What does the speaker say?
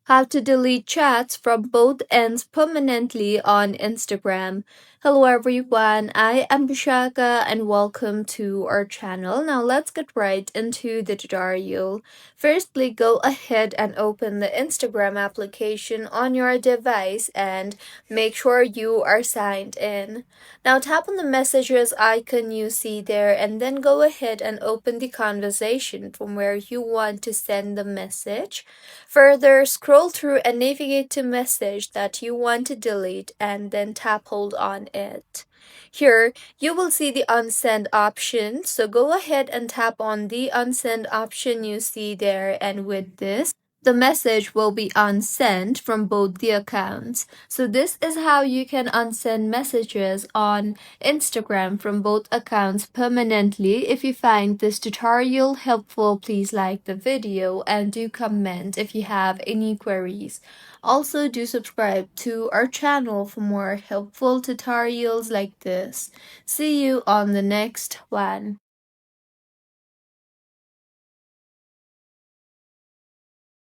How to delete chats from both ends permanently on Instagram. Hello everyone, I am Bishaka and welcome to our channel. Now let's get right into the tutorial. Firstly, go ahead and open the Instagram application on your device and make sure you are signed in. Now tap on the messages icon you see there and then go ahead and open the conversation from where you want to send the message. Further, scroll through and navigate to message that you want to delete and then tap hold on it. Here, you will see the unsend option. So go ahead and tap on the unsend option you see there, and with this, the message will be unsent from both the accounts. So this is how you can unsend messages on Instagram from both accounts permanently. If you find this tutorial helpful, please like the video and do comment if you have any queries. Also, do subscribe to our channel for more helpful tutorials like this. See you on the next one.